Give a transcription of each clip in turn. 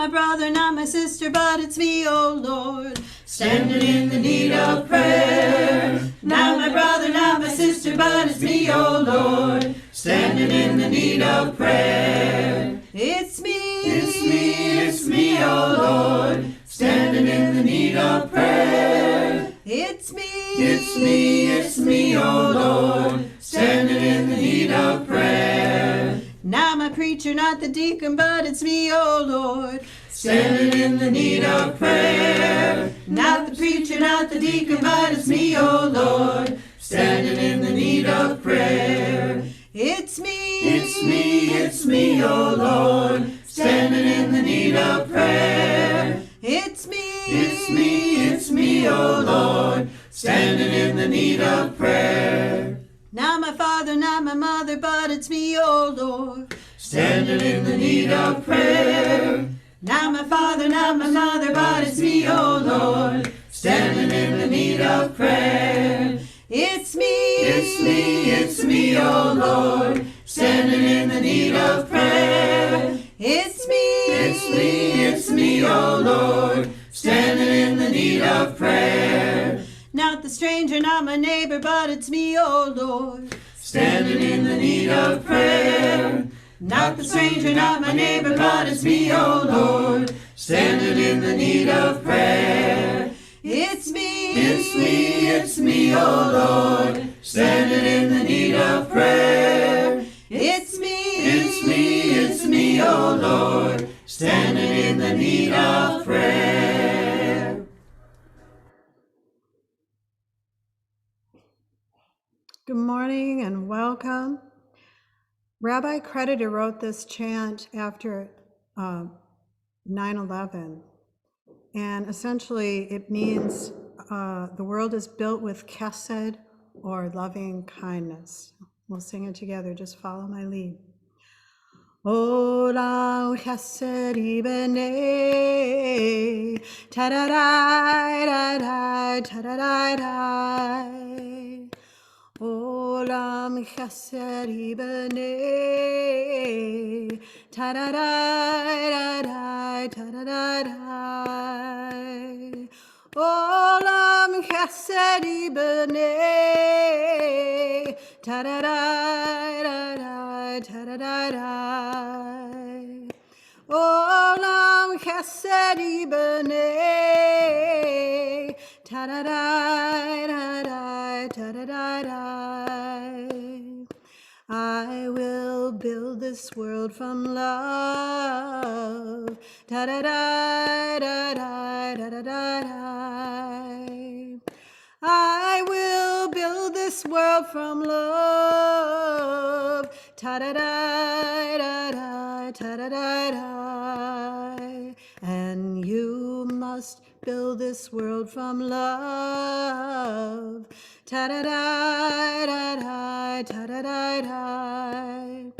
my brother, not my sister, but it's me, oh Lord, standing in the need of prayer. Not my brother, not my sister, but it's me, oh Lord, standing in the need of prayer. It's me, oh Lord, standing in the need of prayer. It's me, oh Lord, standing in the need of prayer. Not my preacher, not the deacon, but it's me, oh Lord, standing in the need of prayer. Not the preacher, not the deacon, but it's me, oh Lord, standing in the need of prayer. It's me, oh Lord, standing in the need of prayer. It's me, oh Lord, standing in the need of prayer. Not my father, not my mother, but it's me, oh Lord, standing in the need of prayer. Not my father, not my mother, but it's me, oh Lord, standing in the need of prayer. It's me, oh Lord, standing in the need of prayer. It's me, oh Lord, standing in the need of prayer. Not the stranger, not my neighbor, but it's me, oh Lord, standing in the need of prayer. Not the stranger, not my neighbor, but it's me, oh Lord, standing in the need of prayer. It's me, oh Lord, standing in the need of prayer. It's me, oh Lord, standing in the need of prayer. Good morning and welcome. Rabbi Creditor wrote this chant after 9/11, and essentially it means the world is built with chesed, or loving kindness. We'll sing it together, just follow my lead. Olam chesed ibenei, ta-da-dai, da-dai, ta-da-dai-dai. Olam chesed ibenei, ta-da-dai, da-dai, ta-da-dai-dai. Olam chesed ibenei, ta-da-dai, da-dai, ta-da-dai-dai. Olam chesed ibenei, ta-da-dai, da-dai, ta-da-dai-dai. I will build this world from love, ta-da-dai, da-dai, da-da-dai-dai. I will build this world from love, ta-da-dai, da-dai, ta-da-dai-dai. And you must build this world from love, ta-da-dai, da-dai, ta-da-dai-dai.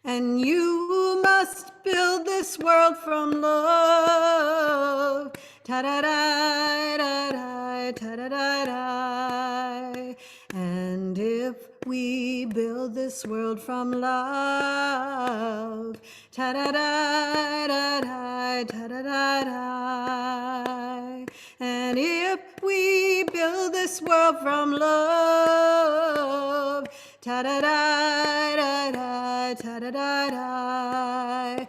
And you must build this world from love, ta-da-dai, da-dai, ta-da-dai-dai. And if we build this world from love, ta-da-dai, da-dai, ta-da-dai-dai. And if we build this world from love, ta-da-dai, da-dai, ta-da-dai-dai,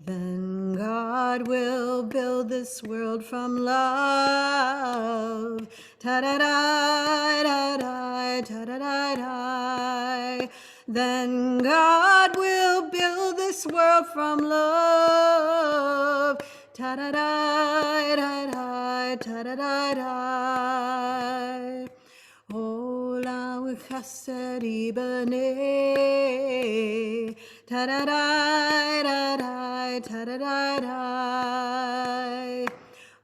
then God will build this world from love, ta-da-dai, da-dai, ta-da-dai-dai. Then God will build this world from love, ta-da-dai, da-dai, ta-da-dai-dai. Olam chesed ibenei, ta-da-dai, da-dai, ta-da-dai-dai.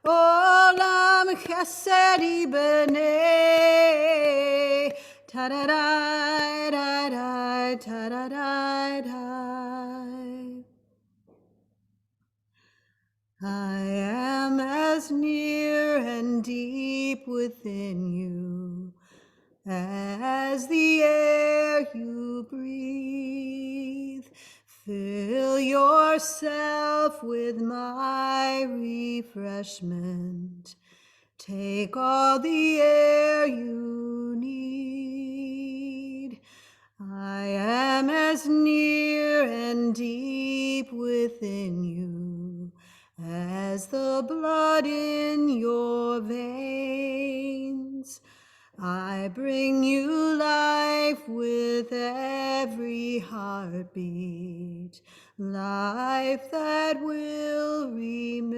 Olam chesed ibenei, ta-da-dai, da-dai, ta-da-dai-dai. I am as near and deep within you as the air you breathe. Fill yourself with my refreshment. Take all the air you need. I am as near and deep within you as the blood in your veins. I bring you life with every heartbeat, life that will remain.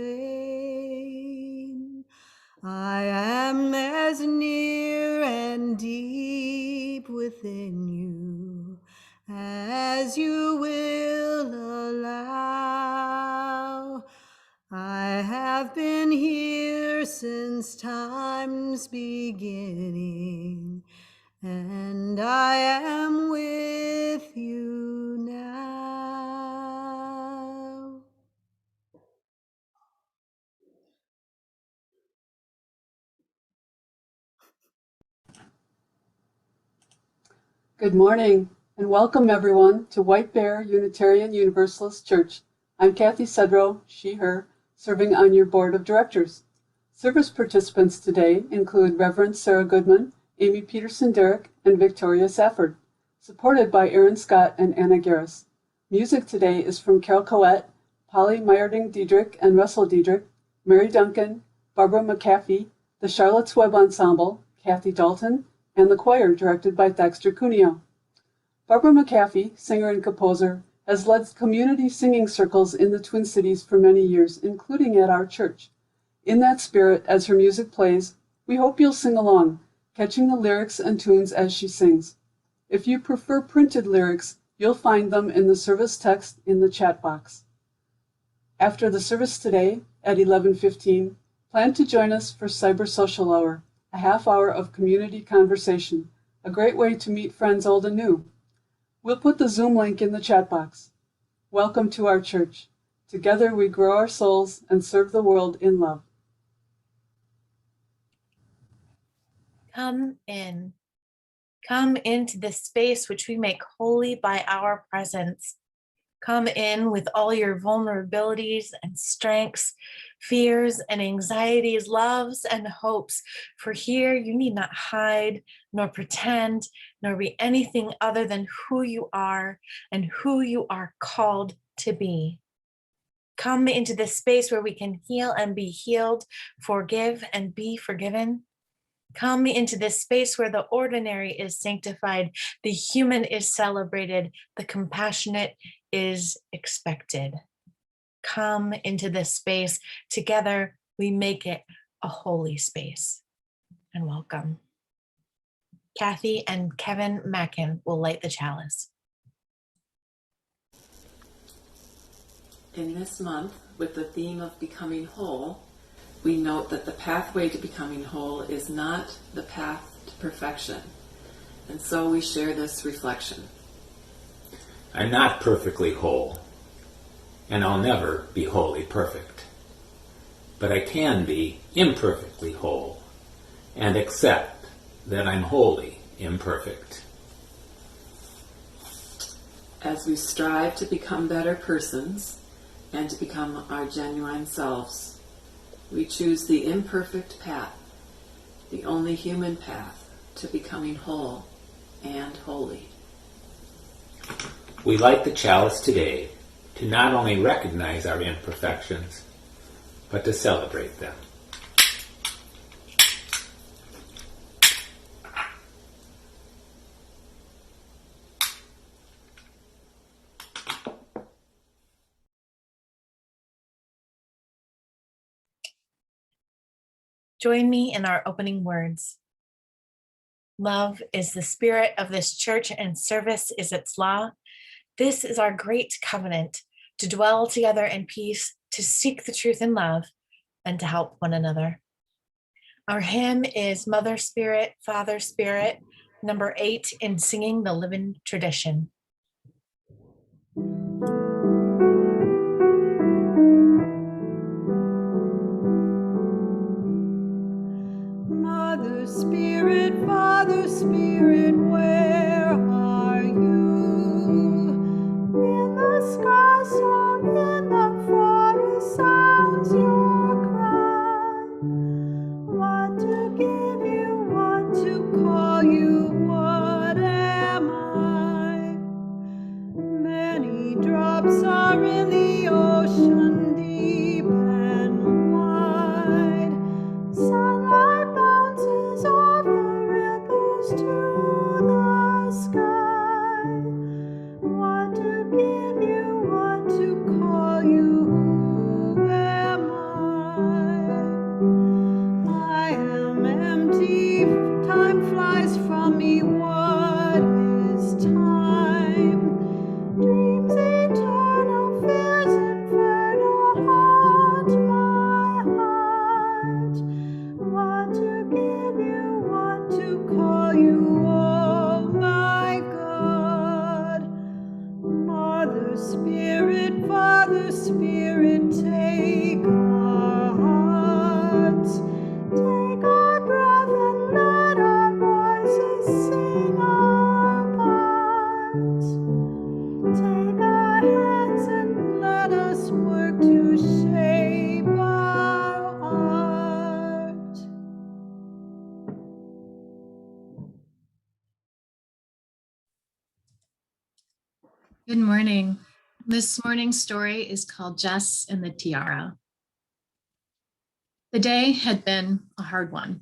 I am as near and deep within you as you will allow. I have been here since time's beginning, and I am with you now. Good morning, and welcome everyone to White Bear Unitarian Universalist Church. I'm Kathy Sedro, she, her, serving on your board of directors. Service participants today include Reverend Sarah Goodman, Amy Peterson-Derrick, and Victoria Safford, supported by Aaron Scott and Anna Garris. Music today is from Caouette, Polly Meyerding-Diedrich and Russell Diedrich, Mary Duncan, Barbara McAfee, the Charlotte's Web Ensemble, Kathy Dalton, and the choir directed by Dexter Cuneo. Barbara McAfee, singer and composer, has led community singing circles in the Twin Cities for many years, including at our church. In that spirit, as her music plays, we hope you'll sing along, catching the lyrics and tunes as she sings. If you prefer printed lyrics, you'll find them in the service text in the chat box. After the service today, at 11:15, plan to join us for Cyber Social Hour, a half hour of community conversation, a great way to meet friends old and new. We'll put the Zoom link in the chat box. Welcome to our church. Together we grow our souls and serve the world in love. Come in. Come into this space which we make holy by our presence. Come in with all your vulnerabilities and strengths, fears and anxieties, loves and hopes. For here you need not hide, nor pretend, nor be anything other than who you are and who you are called to be. Come into this space where we can heal and be healed, forgive and be forgiven. Come into this space where the ordinary is sanctified, the human is celebrated, the compassionate is expected. Come into this space. Together, we make it a holy space. And welcome. Kathy and Kevin Mackin will light the chalice. In this month, with the theme of becoming whole, we note that the pathway to becoming whole is not the path to perfection. And so we share this reflection. I'm not perfectly whole, and I'll never be wholly perfect. But I can be imperfectly whole, and accept that I'm wholly imperfect. As we strive to become better persons and to become our genuine selves, we choose the imperfect path, the only human path to becoming whole and holy. We light the chalice today to not only recognize our imperfections, but to celebrate them. Join me in our opening words. Love is the spirit of this church and service is its law. This is our great covenant, to dwell together in peace, to seek the truth in love, and to help one another. Our hymn is Mother Spirit, Father Spirit, number 8 in Singing the Living Tradition. Mother Spirit, Father Spirit, where are you? In the sky, sown in the forest. tell me what is time. Dreams eternal, fears infernal haunt my heart. Want to give you, want to call you, oh my God. Mother Spirit, Father Spirit, take our hearts. Take our breath and let our voices sing our parts. Take our hands and let us work to shape our art. Good morning. This morning's story is called Jess and the Tiara. The day had been a hard one.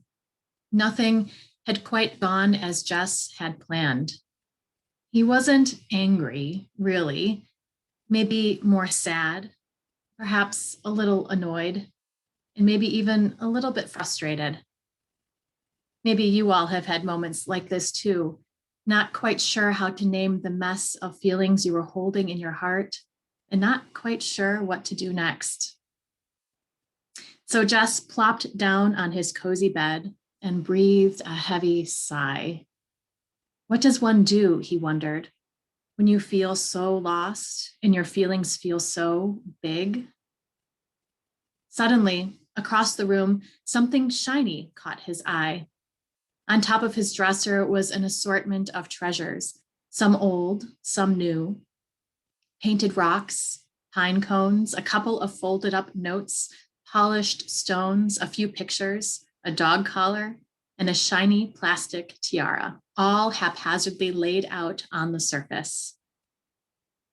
Nothing had quite gone as Jess had planned. He wasn't angry, really, maybe more sad, perhaps a little annoyed, and maybe even a little bit frustrated. Maybe you all have had moments like this too, not quite sure how to name the mess of feelings you were holding in your heart, and not quite sure what to do next. So Jess plopped down on his cozy bed and breathed a heavy sigh. What does one do, he wondered, when you feel so lost and your feelings feel so big? Suddenly, across the room, something shiny caught his eye. On top of his dresser was an assortment of treasures, some old, some new. Painted rocks, pine cones, a couple of folded up notes, polished stones, a few pictures, a dog collar, and a shiny plastic tiara, all haphazardly laid out on the surface.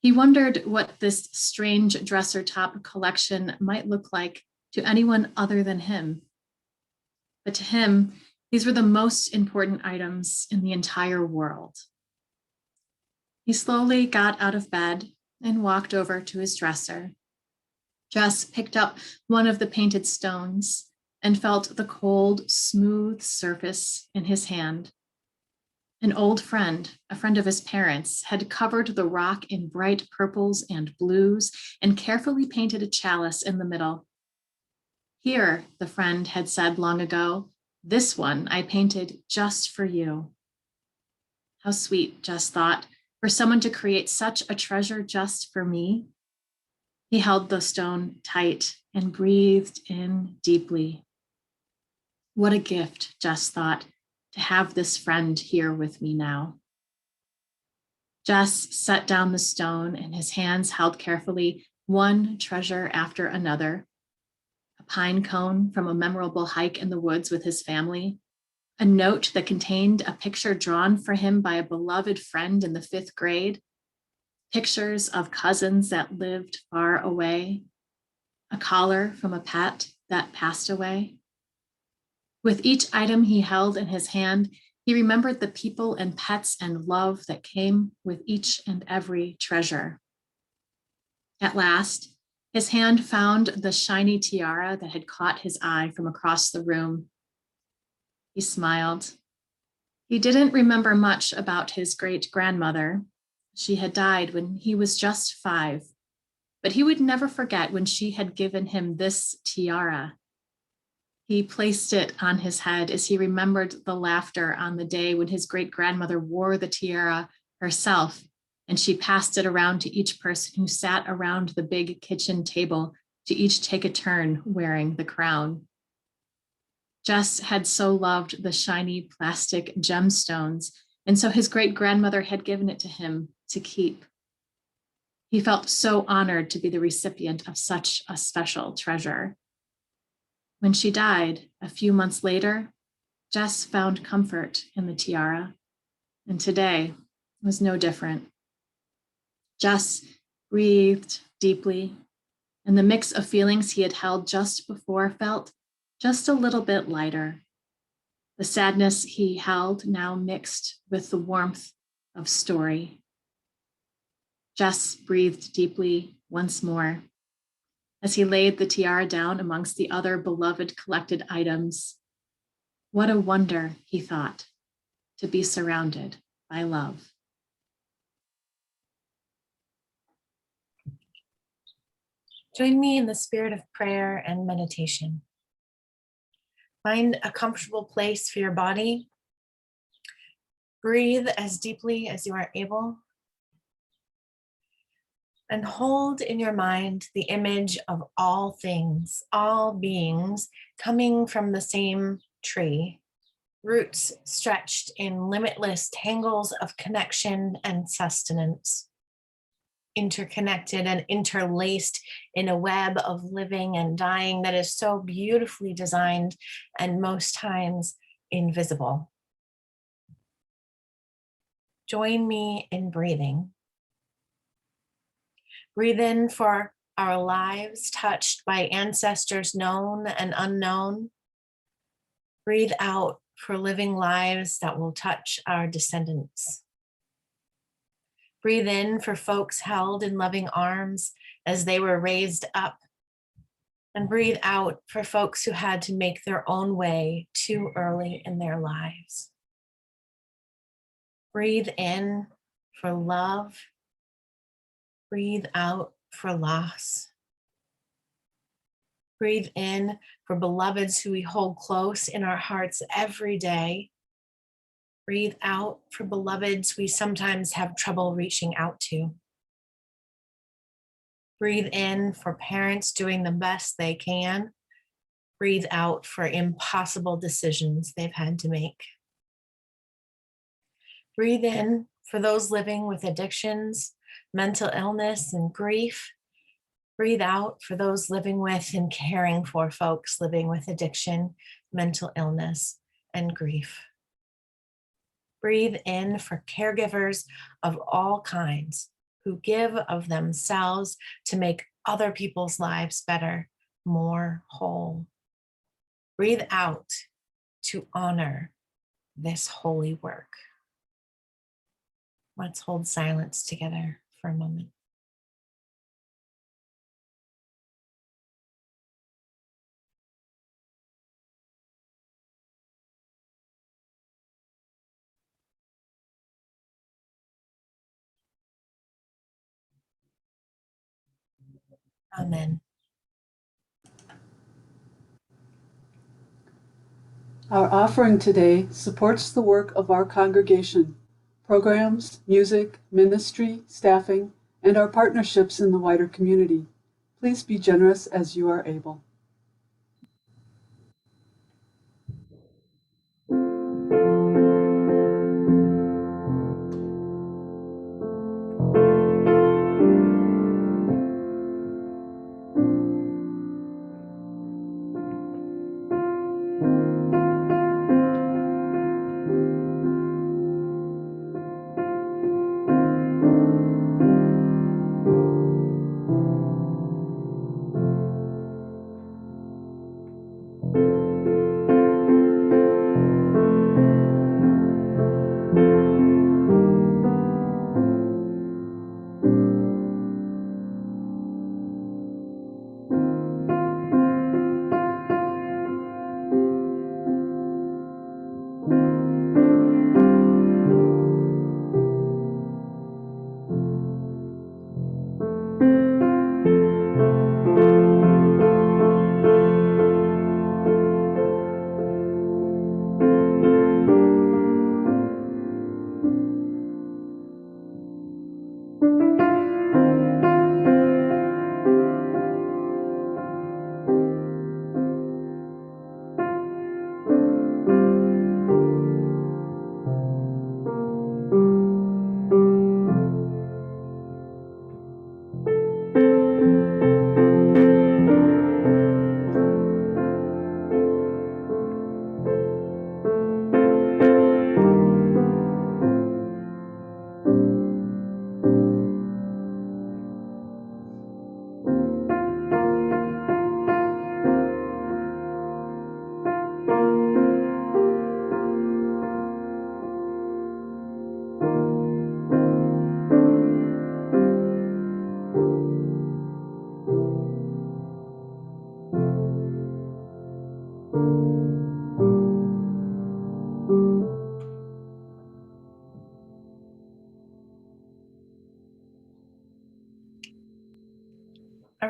He wondered what this strange dresser top collection might look like to anyone other than him. But to him, these were the most important items in the entire world. He slowly got out of bed and walked over to his dresser. Jess picked up one of the painted stones and felt the cold, smooth surface in his hand. An old friend, a friend of his parents, had covered the rock in bright purples and blues and carefully painted a chalice in the middle. Here, the friend had said long ago, this one I painted just for you. How sweet, Jess thought, for someone to create such a treasure just for me. He held the stone tight and breathed in deeply. What a gift, Jess thought, to have this friend here with me now. Jess set down the stone and his hands held carefully one treasure after another. A pine cone from a memorable hike in the woods with his family, a note that contained a picture drawn for him by a beloved friend in the 5th grade, pictures of cousins that lived far away, a collar from a pet that passed away. With each item he held in his hand, he remembered the people and pets and love that came with each and every treasure. At last, his hand found the shiny tiara that had caught his eye from across the room. He smiled. He didn't remember much about his great-grandmother. She had died when he was just 5, but he would never forget when she had given him this tiara. He placed it on his head as he remembered the laughter on the day when his great-grandmother wore the tiara herself, and she passed it around to each person who sat around the big kitchen table to each take a turn wearing the crown. Jess had so loved the shiny plastic gemstones, and so his great-grandmother had given it to him to keep. He felt so honored to be the recipient of such a special treasure. When she died a few months later, Jess found comfort in the tiara, and today was no different. Jess breathed deeply, and the mix of feelings he had held just before felt just a little bit lighter. The sadness he held now mixed with the warmth of story. Jess breathed deeply once more as he laid the tiara down amongst the other beloved collected items. What a wonder, he thought, to be surrounded by love. Join me in the spirit of prayer and meditation. Find a comfortable place for your body. Breathe as deeply as you are able. And hold in your mind the image of all things, all beings coming from the same tree, roots stretched in limitless tangles of connection and sustenance, interconnected and interlaced in a web of living and dying that is so beautifully designed and most times invisible. Join me in breathing. Breathe in for our lives touched by ancestors known and unknown. Breathe out for living lives that will touch our descendants. Breathe in for folks held in loving arms as they were raised up. And breathe out for folks who had to make their own way too early in their lives. Breathe in for love. Breathe out for loss. Breathe in for beloveds who we hold close in our hearts every day. Breathe out for beloveds we sometimes have trouble reaching out to. Breathe in for parents doing the best they can. Breathe out for impossible decisions they've had to make. Breathe in for those living with addictions, mental illness, and grief. Breathe out for those living with and caring for folks living with addiction, mental illness, and grief. Breathe in for caregivers of all kinds who give of themselves to make other people's lives better, more whole. Breathe out to honor this holy work. Let's hold silence together for a moment. Amen. Our offering today supports the work of our congregation, programs, music, ministry, staffing, and our partnerships in the wider community. Please be generous as you are able.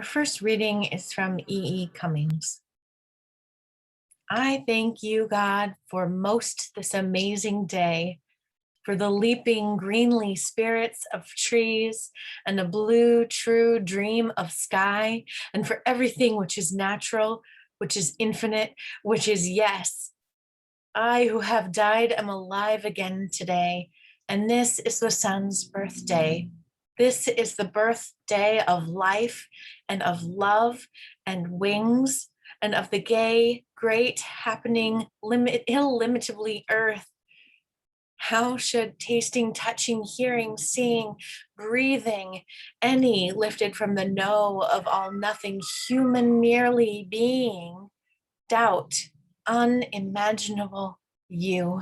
Our first reading is from E. E. Cummings. I thank you, God, for most this amazing day, for the leaping greenly spirits of trees and a blue true dream of sky, and for everything which is natural, which is infinite, which is yes. I who have died am alive again today, and this is the sun's birthday. This is the birthday of life and of love and wings and of the gay, great, happening, illimitably earth. How should tasting, touching, hearing, seeing, breathing, any lifted from the no of all nothing, human merely being, doubt, unimaginable you?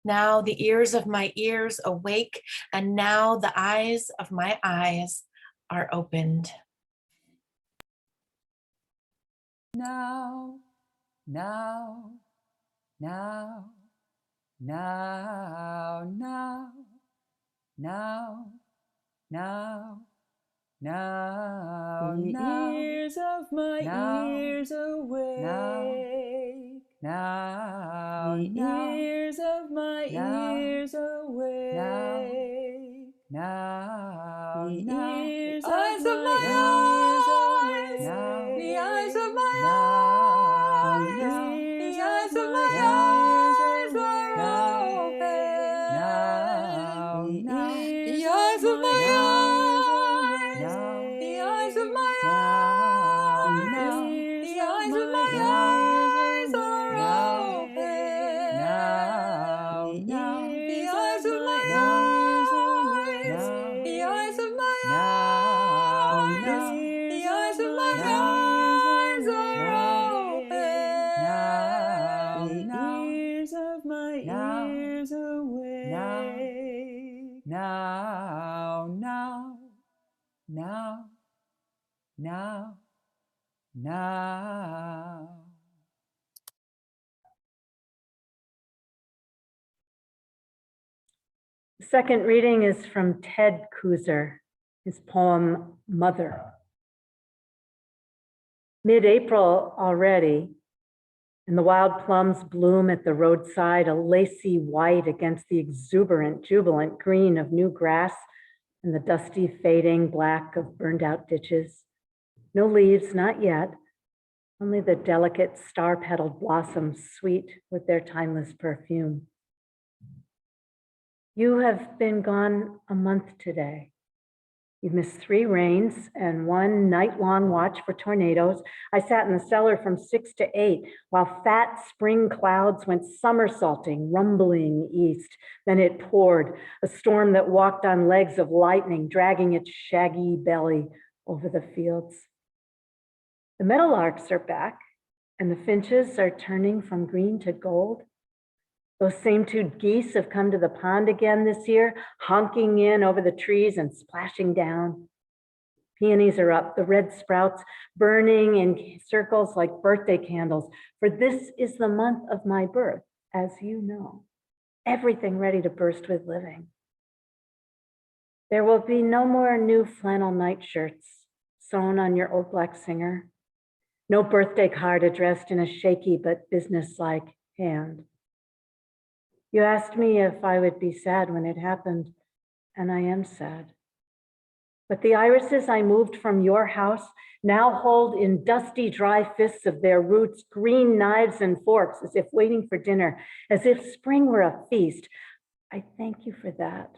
Now the ears of my ears awake, and now the eyes of my eyes are opened. Now, now, now, now, now, now, now, now, the ears of my ears awake. Now, the ears of my ears awake. Now, the ears of my eyes awake. The eyes of my eyes. The eyes of my eyes are open. Now, the eyes of my eyes. The eyes of my eyes. The eyes of my eyes are open. Now, the eyes of my eyes. The eyes of my eyes. The eyes of my eyes are open. Now, the ears of my ears awake. Now, now, now, now, now. The second reading is from Ted Kuzer, his poem, Mother. Mid-April already, and the wild plums bloom at the roadside, a lacy white against the exuberant, jubilant green of new grass and the dusty, fading black of burned-out ditches. No leaves, not yet, only the delicate star-petaled blossoms, sweet with their timeless perfume. You have been gone a month today. You've missed 3 rains and 1 night-long watch for tornadoes. I sat in the cellar from 6 to 8 while fat spring clouds went somersaulting, rumbling east. Then it poured, a storm that walked on legs of lightning, dragging its shaggy belly over the fields. The meadowlarks are back, and the finches are turning from green to gold. Those same 2 geese have come to the pond again this year, honking in over the trees and splashing down. Peonies are up, the red sprouts burning in circles like birthday candles, for this is the month of my birth, as you know. Everything ready to burst with living. There will be no more new flannel nightshirts sewn on your old black singer. No birthday card addressed in a shaky but businesslike hand. You asked me if I would be sad when it happened, and I am sad. But the irises I moved from your house now hold in dusty, dry fists of their roots green knives and forks, as if waiting for dinner, as if spring were a feast. I thank you for that.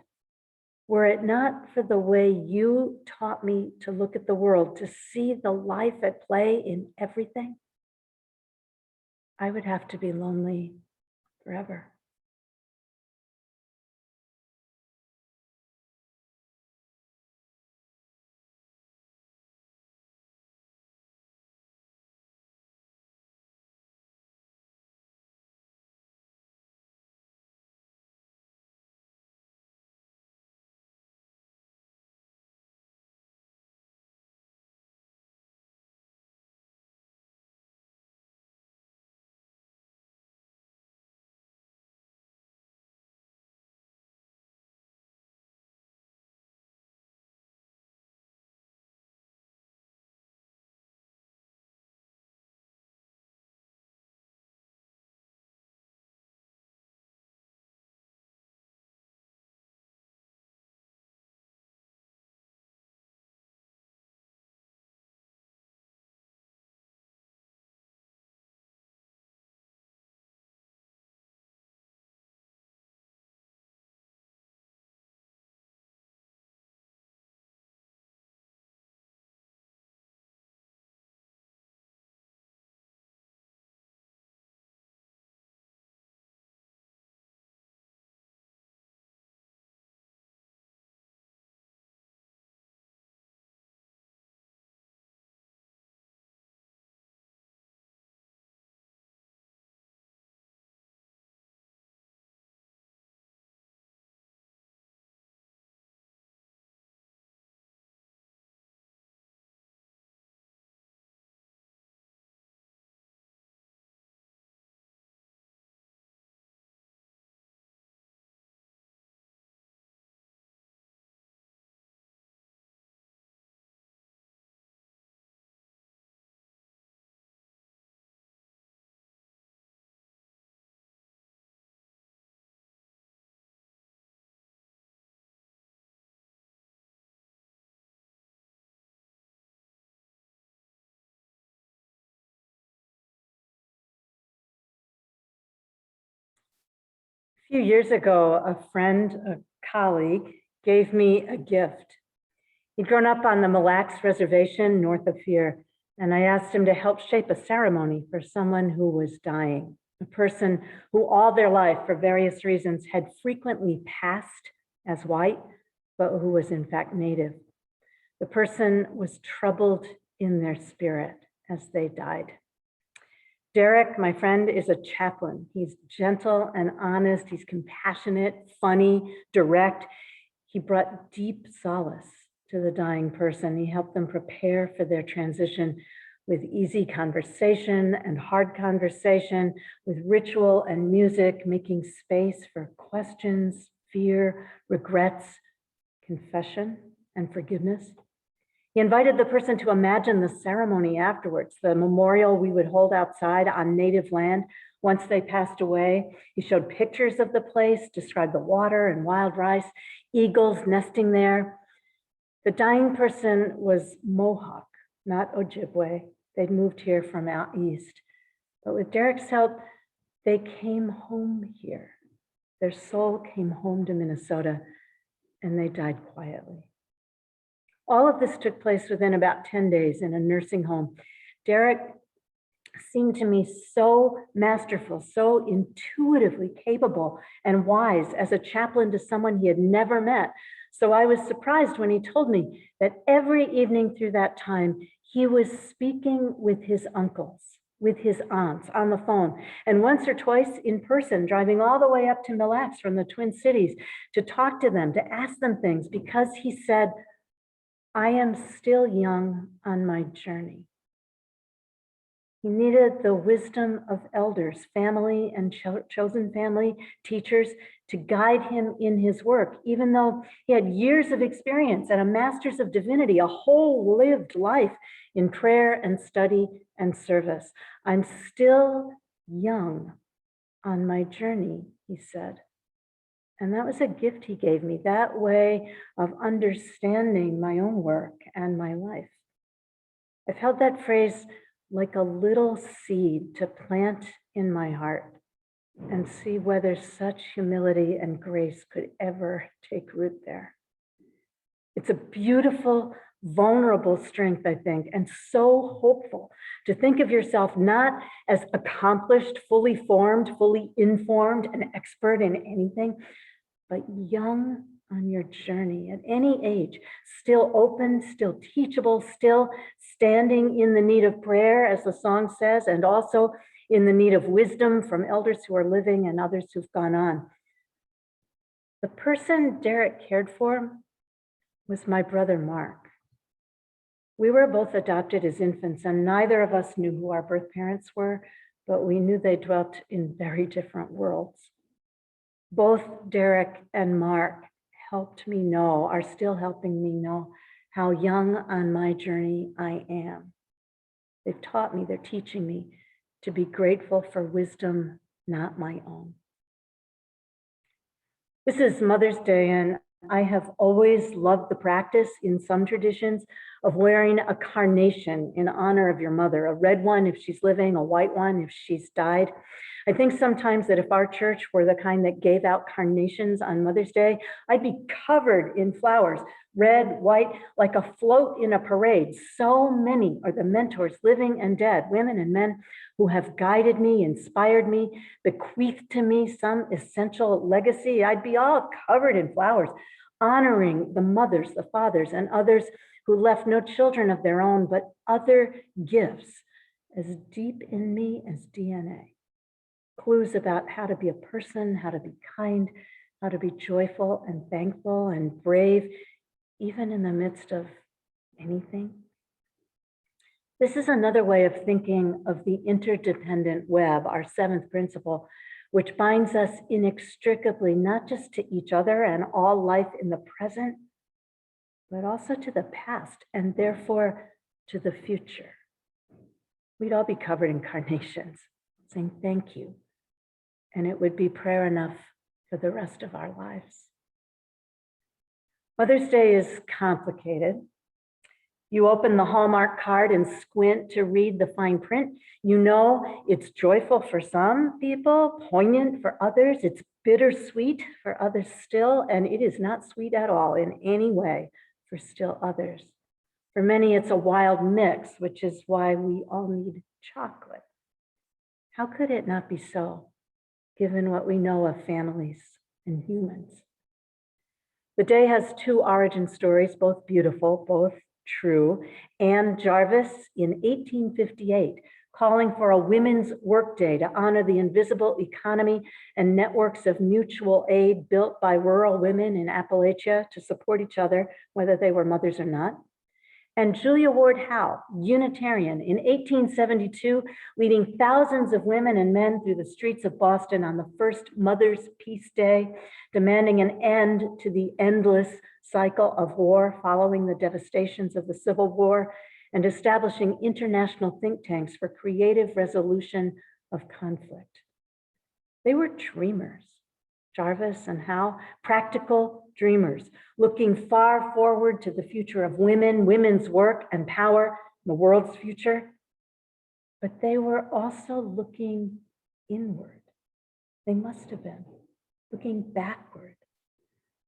Were it not for the way you taught me to look at the world, to see the life at play in everything, I would have to be lonely forever. few years ago, a friend, a colleague, gave me a gift. He'd grown up on the Mille Lacs Reservation north of here, and I asked him to help shape a ceremony for someone who was dying, a person who all their life, for various reasons, had frequently passed as white, but who was in fact Native. The person was troubled in their spirit as they died. Derek, my friend, is a chaplain. He's gentle and honest. He's compassionate, funny, direct. He brought deep solace to the dying person. He helped them prepare for their transition with easy conversation and hard conversation, with ritual and music, making space for questions, fear, regrets, confession, and forgiveness. He invited the person to imagine the ceremony afterwards, the memorial we would hold outside on Native land once they passed away. He showed pictures of the place, described the water and wild rice, eagles nesting there. The dying person was Mohawk, not Ojibwe. They'd moved here from out east. But with Derek's help, they came home here. Their soul came home to Minnesota, and they died quietly. All of this took place within about 10 days in a nursing home. Derek seemed to me so masterful, so intuitively capable and wise as a chaplain to someone he had never met. So I was surprised when he told me that every evening through that time, he was speaking with his uncles, with his aunts on the phone, and once or twice in person, driving all the way up to Mille Lacs from the Twin Cities to talk to them, to ask them things, because he said, I am still young on my journey. He needed the wisdom of elders, family and chosen family, teachers, to guide him in his work, even though he had years of experience and a master's of divinity, a whole lived life in prayer and study and service. I'm still young on my journey, he said. And that was a gift he gave me, that way of understanding my own work and my life. I've held that phrase like a little seed to plant in my heart and see whether such humility and grace could ever take root there. It's a beautiful, vulnerable strength, I think, and so hopeful to think of yourself not as accomplished, fully formed, fully informed, an expert in anything, but young on your journey at any age, still open, still teachable, still standing in the need of prayer, as the song says, and also in the need of wisdom from elders who are living and others who've gone on. The person Derek cared for was my brother, Mark. We were both adopted as infants, and neither of us knew who our birth parents were, but we knew they dwelt in very different worlds. Both Derek and Mark helped me know, are still helping me know, how young on my journey I am. They've taught me, they're teaching me to be grateful for wisdom, not my own. This is Mother's Day, and I have always loved the practice in some traditions of wearing a carnation in honor of your mother, a red one if she's living, a white one if she's died. I think sometimes that if our church were the kind that gave out carnations on Mother's Day, I'd be covered in flowers, red, white, like a float in a parade. So many are the mentors, living and dead, women and men, who have guided me, inspired me, bequeathed to me some essential legacy. I'd be all covered in flowers, honoring the mothers, the fathers, and others who left no children of their own, but other gifts as deep in me as DNA. Clues about how to be a person, how to be kind, how to be joyful and thankful and brave, even in the midst of anything. This is another way of thinking of the interdependent web, our seventh principle, which binds us inextricably, not just to each other and all life in the present, but also to the past and therefore to the future. We'd all be covered in carnations, saying thank you. And it would be prayer enough for the rest of our lives. Mother's Day is complicated. You open the Hallmark card and squint to read the fine print. You know it's joyful for some people, poignant for others. It's bittersweet for others still, and it is not sweet at all in any way for still others. For many, it's a wild mix, which is why we all need chocolate. How could it not be so, given what we know of families and humans? The day has two origin stories, both beautiful, both true. Anne Jarvis in 1858, calling for a women's workday to honor the invisible economy and networks of mutual aid built by rural women in Appalachia to support each other, whether they were mothers or not. And Julia Ward Howe, Unitarian, in 1872, leading thousands of women and men through the streets of Boston on the first Mother's Peace Day, demanding an end to the endless cycle of war following the devastations of the Civil War, and establishing international think tanks for creative resolution of conflict. They were dreamers. Jarvis and Howe, practical dreamers, looking far forward to the future of women, women's work and power, the world's future. But they were also looking inward. They must have been looking backward,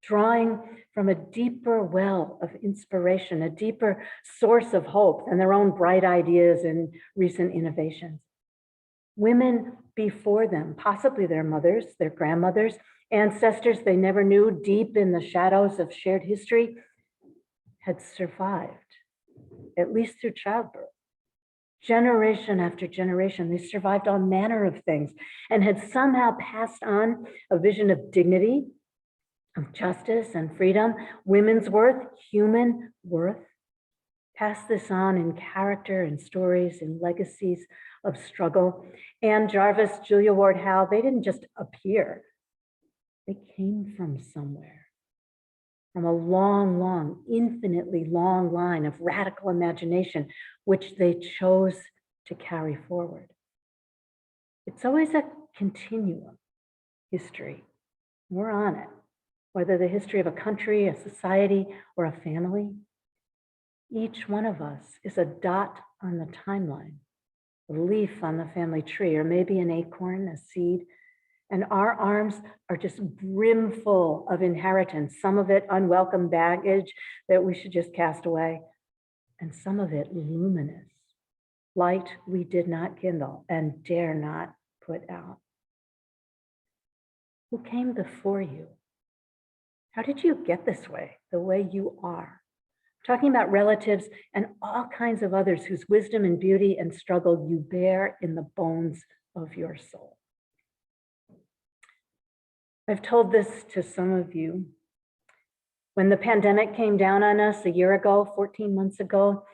drawing from a deeper well of inspiration, a deeper source of hope than their own bright ideas and recent innovations. Women before them, possibly their mothers, their grandmothers, ancestors they never knew deep in the shadows of shared history, had survived, at least through childbirth. Generation after generation, they survived all manner of things and had somehow passed on a vision of dignity, of justice and freedom, women's worth, human worth. Pass this on in character and stories and legacies of struggle. Anne Jarvis, Julia Ward Howe, they didn't just appear. They came from somewhere, from a long, long, infinitely long line of radical imagination, which they chose to carry forward. It's always a continuum, history. We're on it, whether the history of a country, a society, or a family. Each one of us is a dot on the timeline, a leaf on the family tree, or maybe an acorn, a seed. And our arms are just brimful of inheritance, some of it unwelcome baggage that we should just cast away, and some of it luminous, light we did not kindle and dare not put out. Who came before you? How did you get this way, the way you are? I'm talking about relatives and all kinds of others whose wisdom and beauty and struggle you bear in the bones of your soul. I've told this to some of you. When the pandemic came down on us a year ago, 14 months ago,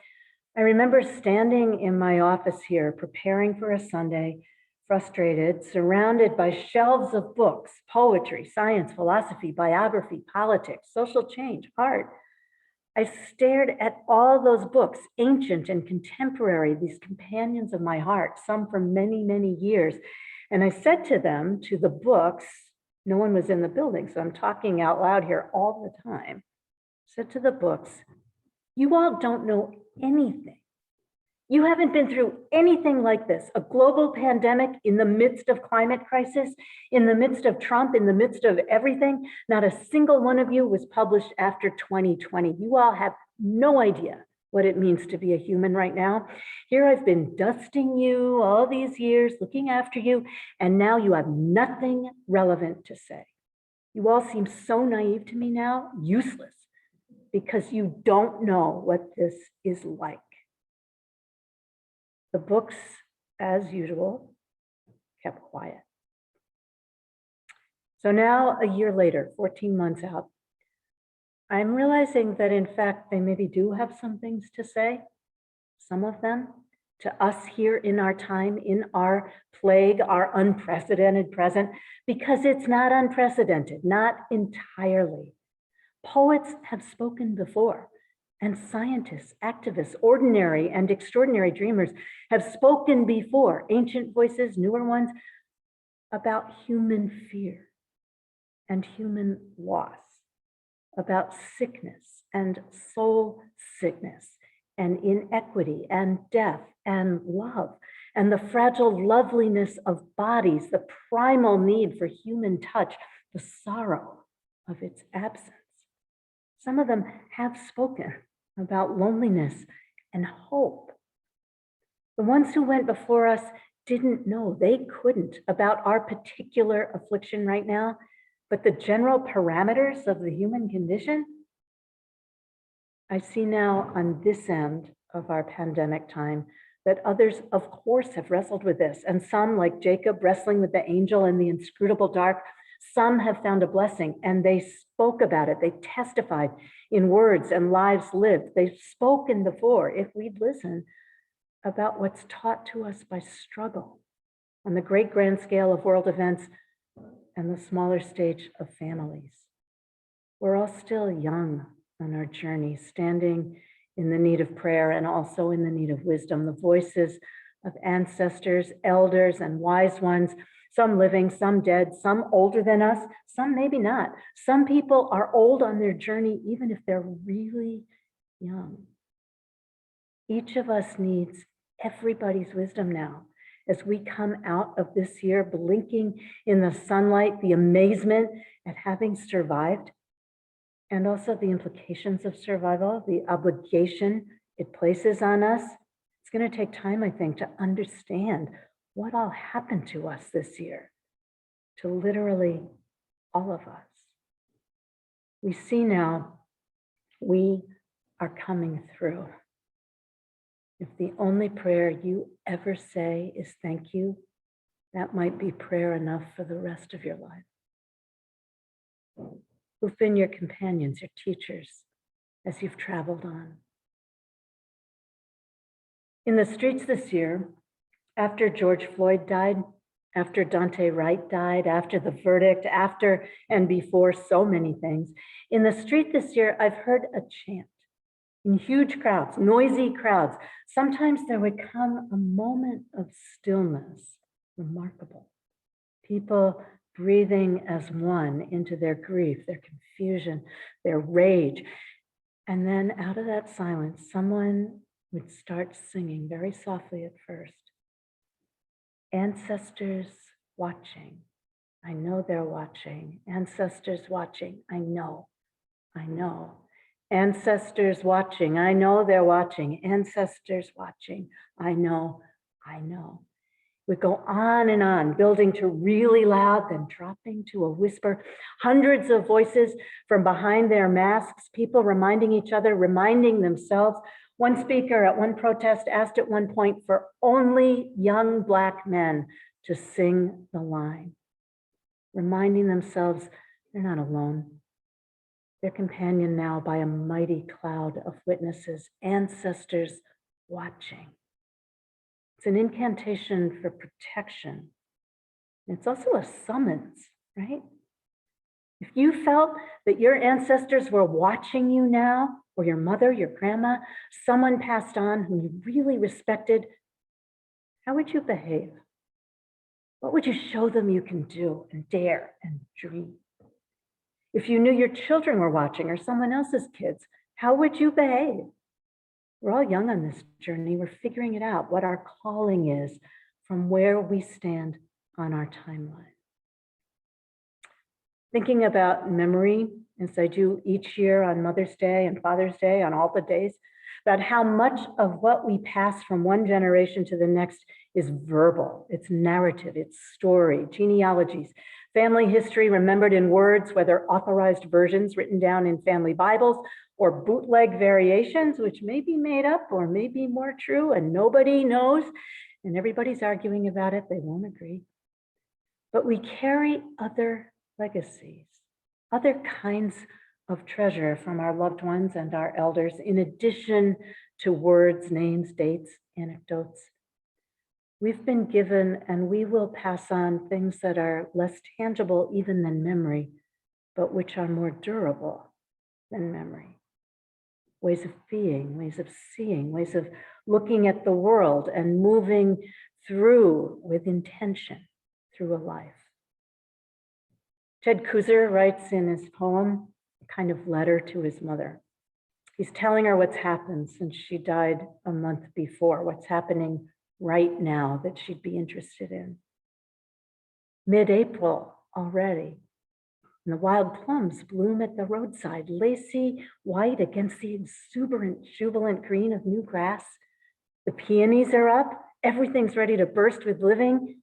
I remember standing in my office here, preparing for a Sunday, frustrated, surrounded by shelves of books, poetry, science, philosophy, biography, politics, social change, art. I stared at all those books, ancient and contemporary, these companions of my heart, some for many, many years. And I said to them, to the books, no one was in the building, so I'm talking out loud here all the time. Said to the books, you all don't know anything. You haven't been through anything like this, a global pandemic in the midst of climate crisis, in the midst of Trump, in the midst of everything. Not a single one of you was published after 2020. You all have no idea what it means to be a human right now. Here I've been dusting you all these years, looking after you, and now you have nothing relevant to say. You all seem so naive to me now, useless, because you don't know what this is like. The books, as usual, kept quiet. So now, a year later, 14 months out, I'm realizing that in fact, they maybe do have some things to say, some of them, to us here in our time, in our plague, our unprecedented present, because it's not unprecedented, not entirely. Poets have spoken before, and scientists, activists, ordinary and extraordinary dreamers have spoken before, ancient voices, newer ones, about human fear and human loss, about sickness and soul sickness and inequity and death and love and the fragile loveliness of bodies, the primal need for human touch, the sorrow of its absence. Some of them have spoken about loneliness and hope. The ones who went before us didn't know, they couldn't, about our particular affliction right now, but the general parameters of the human condition. I see now on this end of our pandemic time that others, of course, have wrestled with this, and some, like Jacob, wrestling with the angel in the inscrutable dark, some have found a blessing, and they spoke about it. They testified in words and lives lived. They've spoken before, if we'd listen, about what's taught to us by struggle on the great grand scale of world events and the smaller stage of families. We're all still young on our journey, standing in the need of prayer and also in the need of wisdom, the voices of ancestors, elders, and wise ones, some living, some dead, some older than us, some maybe not. Some people are old on their journey, even if they're really young. Each of us needs everybody's wisdom now as we come out of this year blinking in the sunlight, the amazement at having survived, and also the implications of survival, the obligation it places on us. It's going to take time, I think, to understand what all happened to us this year, to literally all of us. We see now we are coming through. If the only prayer you ever say is thank you, that might be prayer enough for the rest of your life. Who've been your companions, your teachers, as you've traveled on? In the streets this year, after George Floyd died, after Dante Wright died, after the verdict, after and before so many things, in the street this year, I've heard a chant in huge crowds, noisy crowds. Sometimes there would come a moment of stillness, remarkable. People breathing as one into their grief, their confusion, their rage. And then out of that silence, someone would start singing very softly at first. Ancestors watching. I know they're watching. Ancestors watching. I know. I know. Ancestors watching. I know they're watching. Ancestors watching. I know. I know. We go on, building to really loud, then dropping to a whisper. Hundreds of voices from behind their masks, people reminding each other, reminding themselves. One speaker at one protest asked at one point for only young Black men to sing the line, reminding themselves they're not alone. They're companioned now by a mighty cloud of witnesses, ancestors watching. It's an incantation for protection. It's also a summons, right? If you felt that your ancestors were watching you now, or your mother, your grandma, someone passed on whom you really respected, how would you behave? What would you show them you can do and dare and dream? If you knew your children were watching or someone else's kids, how would you behave? We're all young on this journey. We're figuring it out, what our calling is from where we stand on our timeline. Thinking about memory, as I do each year on Mother's Day and Father's Day, on all the days, about how much of what we pass from one generation to the next is verbal, it's narrative, it's story, genealogies, family history remembered in words, whether authorized versions written down in family Bibles or bootleg variations, which may be made up or may be more true and nobody knows, and everybody's arguing about it, they won't agree. But we carry other legacies, other kinds of treasure from our loved ones and our elders, in addition to words, names, dates, anecdotes. We've been given and we will pass on things that are less tangible even than memory, but which are more durable than memory. Ways of being, ways of seeing, ways of looking at the world and moving through with intention through a life. Ted Kooser writes in his poem, a kind of letter to his mother. He's telling her what's happened since she died a month before, what's happening right now that she'd be interested in. Mid-April already, and the wild plums bloom at the roadside, lacy white against the exuberant, jubilant green of new grass. The peonies are up, everything's ready to burst with living.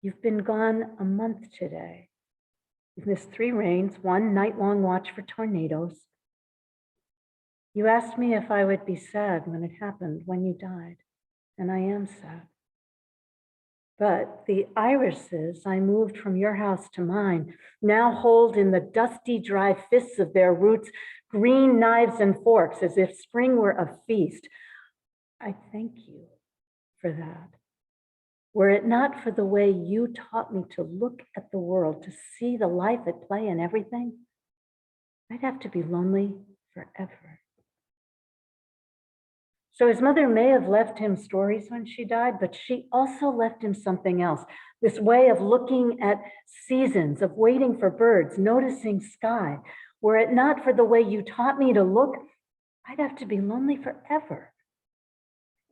You've been gone a month today. You've missed 3 rains, 1 night-long watch for tornadoes. You asked me if I would be sad when it happened, when you died, and I am sad. But the irises I moved from your house to mine now hold in the dusty, dry fists of their roots green knives and forks as if spring were a feast. I thank you for that. Were it not for the way you taught me to look at the world, to see the life at play in everything, I'd have to be lonely forever. So his mother may have left him stories when she died, but she also left him something else. This way of looking at seasons, of waiting for birds, noticing sky. Were it not for the way you taught me to look, I'd have to be lonely forever.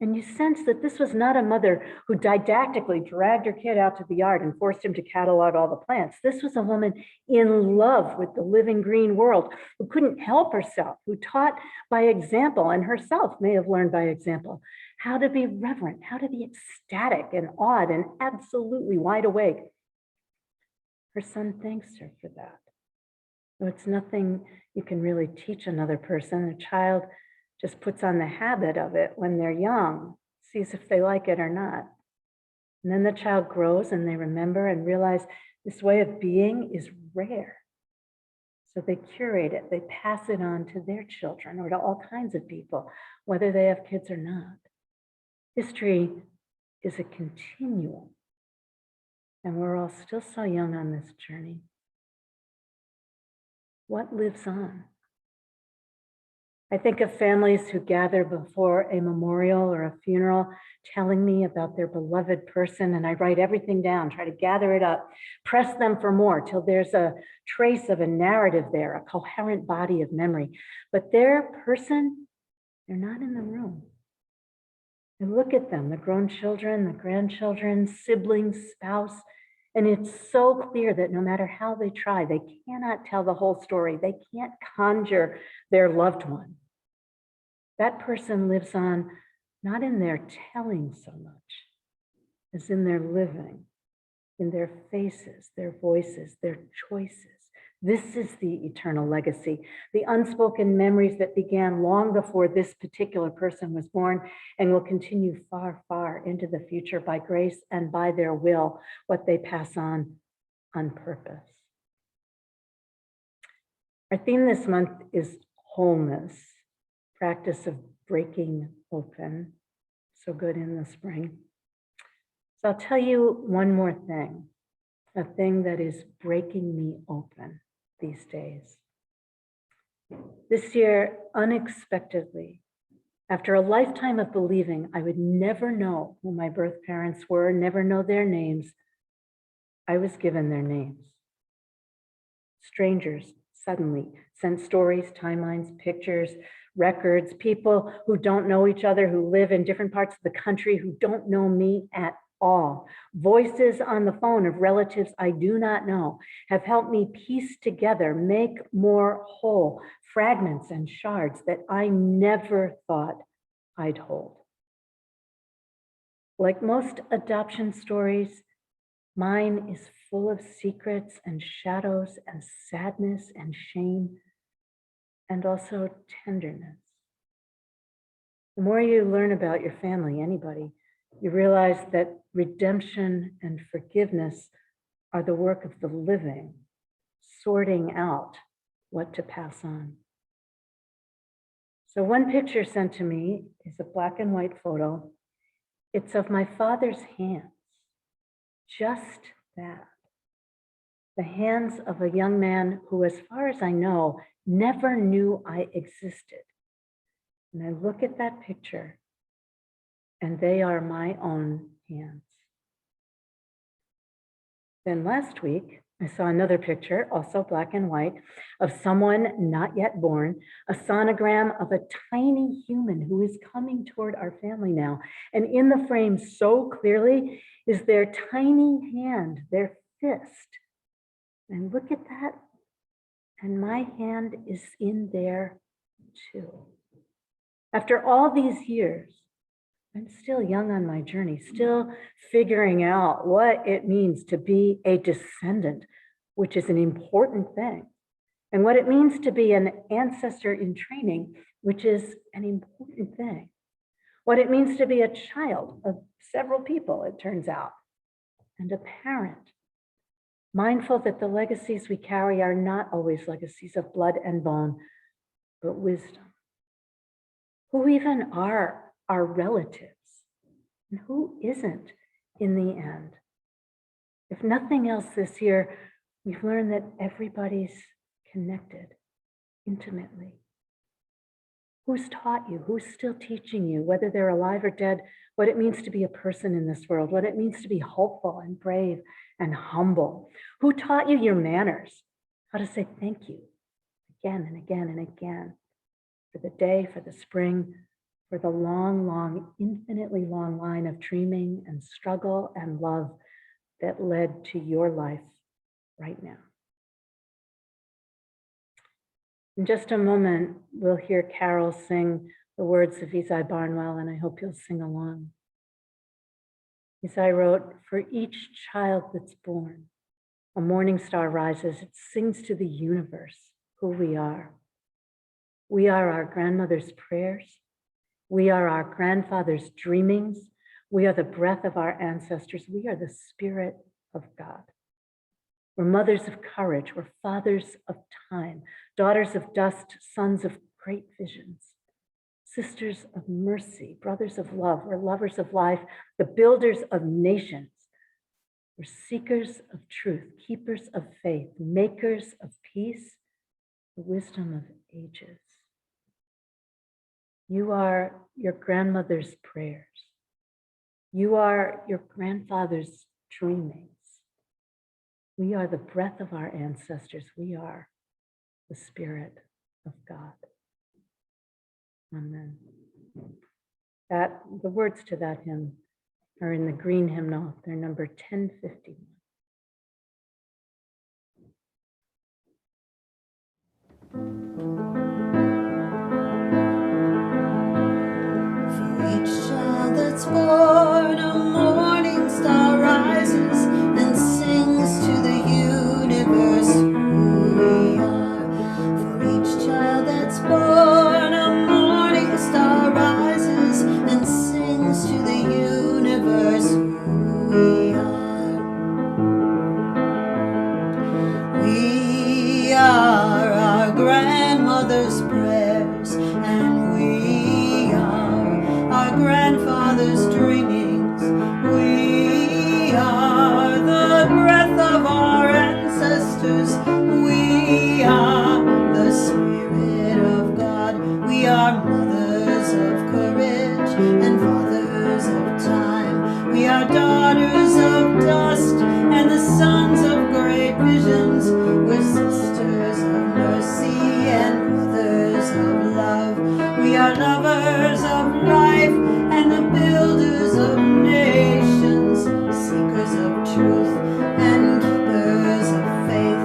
And you sense that this was not a mother who didactically dragged her kid out to the yard and forced him to catalog all the plants. This was a woman in love with the living green world who couldn't help herself, who taught by example, and herself may have learned by example, how to be reverent, how to be ecstatic and awed and absolutely wide awake. Her son thanks her for that. Though it's nothing you can really teach another person. A child just puts on the habit of it when they're young, sees if they like it or not. And then the child grows and they remember and realize this way of being is rare. So they curate it, they pass it on to their children or to all kinds of people, whether they have kids or not. History is a continuum, and we're all still so young on this journey. What lives on? I think of families who gather before a memorial or a funeral, telling me about their beloved person, and I write everything down, try to gather it up, press them for more till there's a trace of a narrative there, a coherent body of memory. But their person, they're not in the room. I look at them, the grown children, the grandchildren, siblings, spouse, and it's so clear that no matter how they try, they cannot tell the whole story. They can't conjure their loved one. That person lives on not in their telling so much as in their living, in their faces, their voices, their choices. This is the eternal legacy, the unspoken memories that began long before this particular person was born and will continue far, far into the future by grace and by their will, what they pass on purpose. Our theme this month is wholeness, practice of breaking open. So good in the spring. So I'll tell you one more thing, a thing that is breaking me open these days. This year, unexpectedly, after a lifetime of believing I would never know who my birth parents were, never know their names, I was given their names. Strangers suddenly sent stories, timelines, pictures, records, people who don't know each other, who live in different parts of the country, who don't know me at all. Voices on the phone of relatives I do not know have helped me piece together, make more whole, fragments and shards that I never thought I'd hold. Like most adoption stories, mine is full of secrets and shadows and sadness and shame, and also tenderness. The more you learn about your family, anybody, you realize that redemption and forgiveness are the work of the living, sorting out what to pass on. So one picture sent to me is a black and white photo. It's of my father's hands, just that. The hands of a young man who, as far as I know, never knew I existed. And I look at that picture, and they are my own hands. Then last week, I saw another picture, also black and white, of someone not yet born, a sonogram of a tiny human who is coming toward our family now. And in the frame so clearly is their tiny hand, their fist. And look at that. And my hand is in there too. After all these years, I'm still young on my journey, still figuring out what it means to be a descendant, which is an important thing, and what it means to be an ancestor in training, which is an important thing. What it means to be a child of several people, it turns out, and a parent. Mindful that the legacies we carry are not always legacies of blood and bone, but wisdom. Who even are our relatives, and who isn't in the end? If nothing else this year, we've learned that everybody's connected intimately. Who's taught you? Who's still teaching you, whether they're alive or dead, what it means to be a person in this world, what it means to be hopeful and brave and humble? Who taught you your manners, how to say thank you again and again and again for the day, for the spring, for the long, long, infinitely long line of dreaming and struggle and love that led to your life right now. In just a moment, we'll hear Carol sing the words of Esai Barnwell, and I hope you'll sing along. Esai wrote, "For each child that's born, a morning star rises. It sings to the universe who we are. We are our grandmother's prayers. We are our grandfather's dreamings. We are the breath of our ancestors. We are the spirit of God. We're mothers of courage. We're fathers of time, daughters of dust, sons of great visions, sisters of mercy, brothers of love. We're lovers of life, the builders of nations. We're seekers of truth, keepers of faith, makers of peace, the wisdom of ages. You are your grandmother's prayers. You are your grandfather's dreamings. We are the breath of our ancestors. We are the spirit of God." Amen. The words to that hymn are in the green hymnal. They're number 1051. For each child that's born, a morning star rises and sings to the universe who we are. For each child that's born, a morning star rises and sings to the universe who we are. We are our grandmother's prayers, and we are our grandfather's dreamings. We are the breath of our ancestors. We are the spirit of God. We are mothers of courage and fathers of time. We are daughters of dust and the sons of great visions. We're sisters of mercy and brothers of love. We are lovers of life and the builders of nations, seekers of truth and keepers of faith.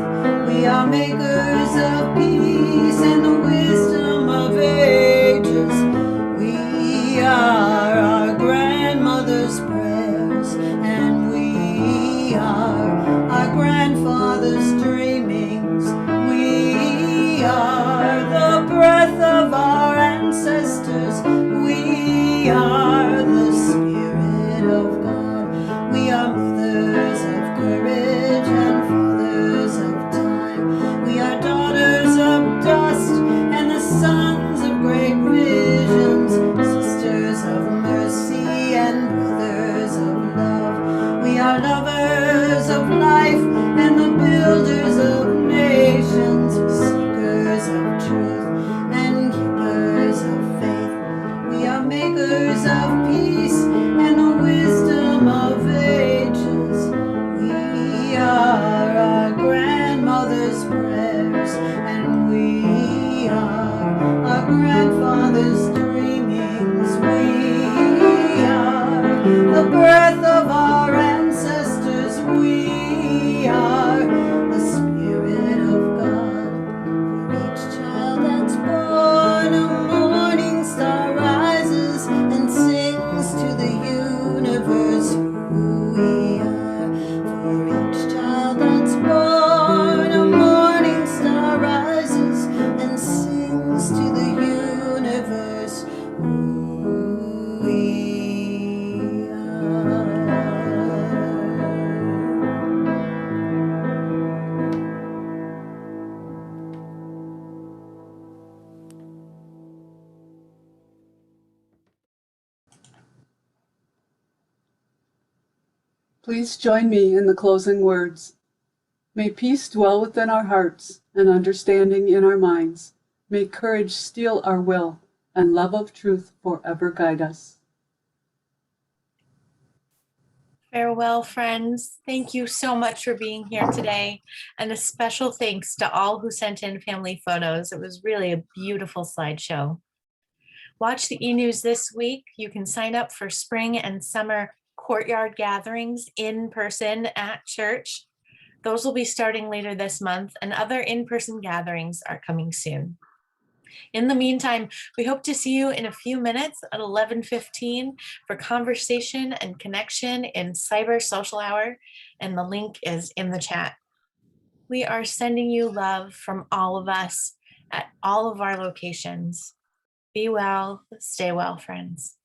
We are makers of peace and the wisdom of ages. We are our grandmother's prayers, and we are our grandfather's dreamings. We are the breath of our ancestors. We are the spirit of God. We are mothers of courage and fathers of time. We are daughters of dust and the sons of great visions, sisters of mercy and brothers of love. We are lovers of life and the builders of nations, seekers of truth and keepers of faith. We are makers of peace and the wisdom of ages. We are our Please join me in the closing words. May peace dwell within our hearts and understanding in our minds. May courage steel our will and love of truth forever guide us. Farewell, friends. Thank you so much for being here today. And a special thanks to all who sent in family photos. It was really a beautiful slideshow. Watch the e-news this week. You can sign up for spring and summer courtyard gatherings in person at church. Those will be starting later this month, and other in-person gatherings are coming soon. In the meantime, we hope to see you in a few minutes at 11:15 for conversation and connection in Cyber Social Hour, and the link is in the chat. We are sending you love from all of us at all of our locations. Be well, stay well, friends.